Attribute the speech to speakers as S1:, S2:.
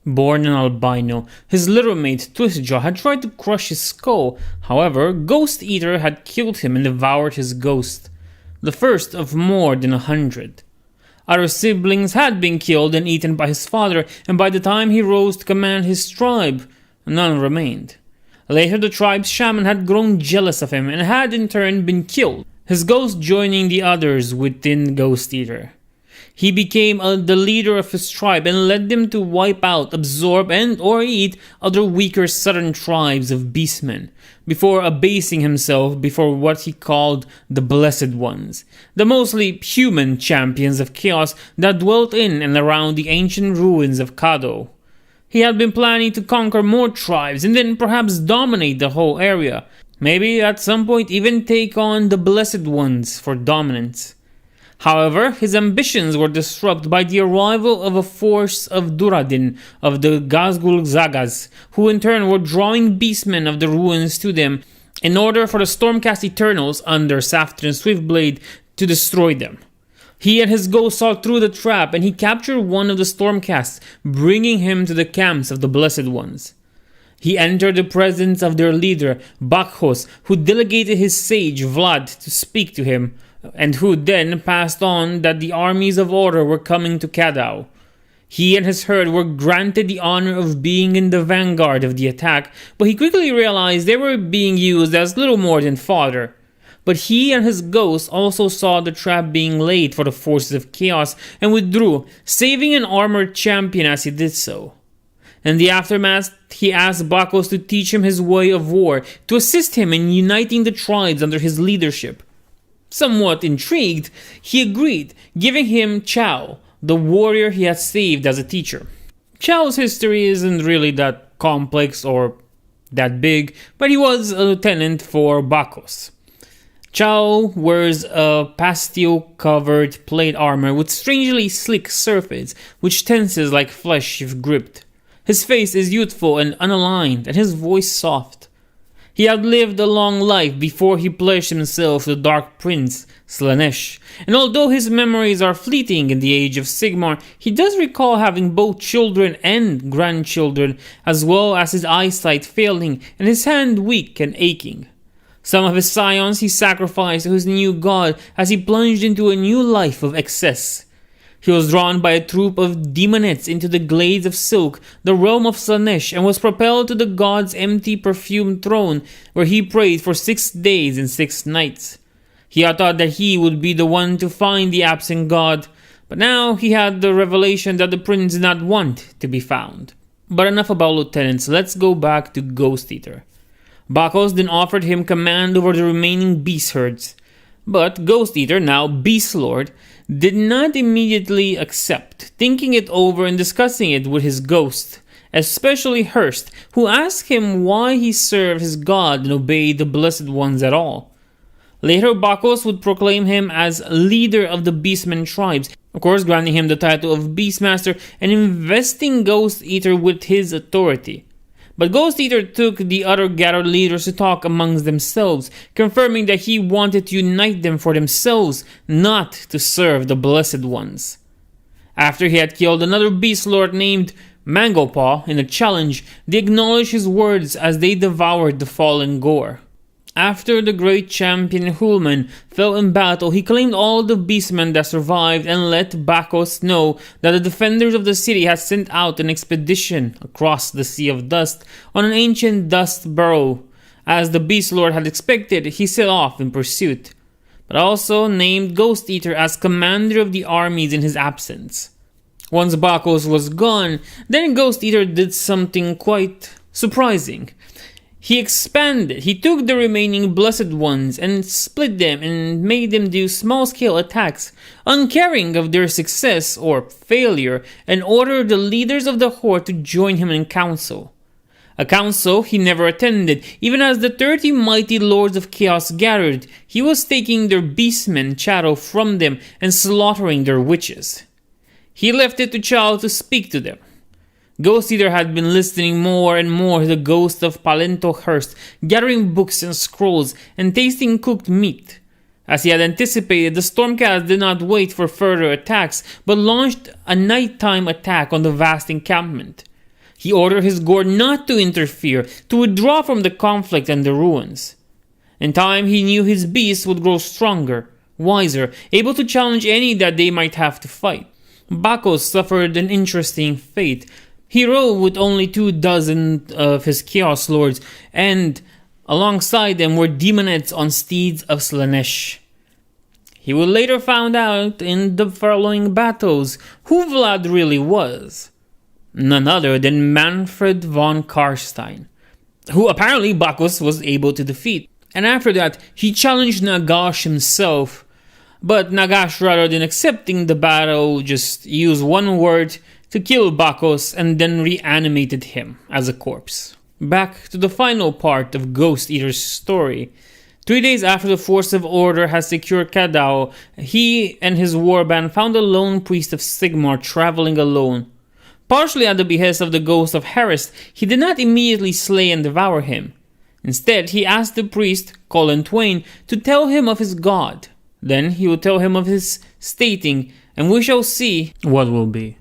S1: Born an albino, his little mate Twistjaw had tried to crush his skull. However, Ghosteater had killed him and devoured his ghost, the first of more than 100. Other siblings had been killed and eaten by his father, and by the time he rose to command his tribe, none remained. Later, the tribe's shaman had grown jealous of him and had in turn been killed, his ghost joining the others within Ghosteater. He became the leader of his tribe and led them to wipe out, absorb, and or eat other weaker southern tribes of Beastmen, before abasing himself before what he called the Blessed Ones, the mostly human champions of chaos that dwelt in and around the ancient ruins of Kado. He had been planning to conquer more tribes and then perhaps dominate the whole area, maybe at some point even take on the Blessed Ones for dominance. However, his ambitions were disrupted by the arrival of a force of Duradin of the Gazgul Zagas, who in turn were drawing beastmen of the ruins to them in order for the Stormcast Eternals under Saftir and Swiftblade to destroy them. He and his ghost saw through the trap and he captured one of the Stormcasts, bringing him to the camps of the Blessed Ones. He entered the presence of their leader, Bakhos, who delegated his sage Vlad to speak to him, and who then passed on that the armies of order were coming to Kadau. He and his herd were granted the honor of being in the vanguard of the attack, but he quickly realized they were being used as little more than fodder. But he and his ghost also saw the trap being laid for the forces of chaos and withdrew, saving an armored champion as he did so. In the aftermath, he asked Bakos to teach him his way of war, to assist him in uniting the tribes under his leadership. Somewhat intrigued, he agreed, giving him Chao, the warrior he had saved as a teacher. Chao's history isn't really that complex or that big, but he was a lieutenant for Bakos. Chao wears a pastille-covered plate armor with strangely slick surface, which tenses like flesh if gripped. His face is youthful and unaligned, and his voice soft. He had lived a long life before he pledged himself to the Dark Prince, Slaanesh, and although his memories are fleeting in the age of Sigmar, he does recall having both children and grandchildren, as well as his eyesight failing and his hand weak and aching. Some of his scions he sacrificed to his new god as he plunged into a new life of excess. He was drawn by a troop of demonettes into the glades of Silk, the realm of Slaanesh, and was propelled to the god's empty perfumed throne, where he prayed for 6 days and 6 nights. He had thought that he would be the one to find the absent god, but now he had the revelation that the prince did not want to be found. But enough about lieutenants, let's go back to Ghosteater. Bakos then offered him command over the remaining beast herds, but Ghosteater, now Beast Lord, did not immediately accept, thinking it over and discussing it with his ghost, especially Hurst, who asked him why he served his god and obeyed the Blessed Ones at all. Later, Bakos would proclaim him as leader of the Beastman tribes, of course granting him the title of Beastmaster and investing Ghosteater with his authority. But Ghosteater took the other gathered leaders to talk amongst themselves, confirming that he wanted to unite them for themselves, not to serve the Blessed Ones. After he had killed another beast lord named Mangopaw in a challenge, they acknowledged his words as they devoured the fallen gore. After the great champion Hulman fell in battle, he claimed all the beastmen that survived and let Bakos know that the defenders of the city had sent out an expedition across the Sea of Dust on an ancient dust burrow. As the Beast Lord had expected, he set off in pursuit, but also named Ghosteater as commander of the armies in his absence. Once Bakos was gone, then Ghosteater did something quite surprising. He expanded. He took the remaining Blessed Ones and split them and made them do small-scale attacks, uncaring of their success or failure, and ordered the leaders of the Horde to join him in council. A council he never attended, even as the 30 mighty Lords of Chaos gathered. He was taking their beastmen chattel from them and slaughtering their witches. He left it to Chao to speak to them. Ghosteater had been listening more and more to the ghost of Palento Hurst, gathering books and scrolls, and tasting cooked meat. As he had anticipated, the Stormcast did not wait for further attacks, but launched a nighttime attack on the vast encampment. He ordered his Gord not to interfere, to withdraw from the conflict and the ruins. In time, he knew his beasts would grow stronger, wiser, able to challenge any that they might have to fight. Bakos suffered an interesting fate. He rode with only 24 of his Chaos Lords, and alongside them were demonettes on steeds of Slaanesh. He would later find out in the following battles who Vlad really was. None other than Manfred von Karstein, who apparently Bakos was able to defeat. And after that, he challenged Nagash himself. But Nagash, rather than accepting the battle, just used one word to kill Bakos and then reanimated him as a corpse. Back to the final part of Ghosteater's story. 3 days after the Force of Order had secured Kadao, he and his warband found a lone priest of Sigmar traveling alone. Partially at the behest of the ghost of Harris, he did not immediately slay and devour him. Instead, he asked the priest, Colin Twain, to tell him of his god. Then he would tell him of his stating, and we shall see what will be.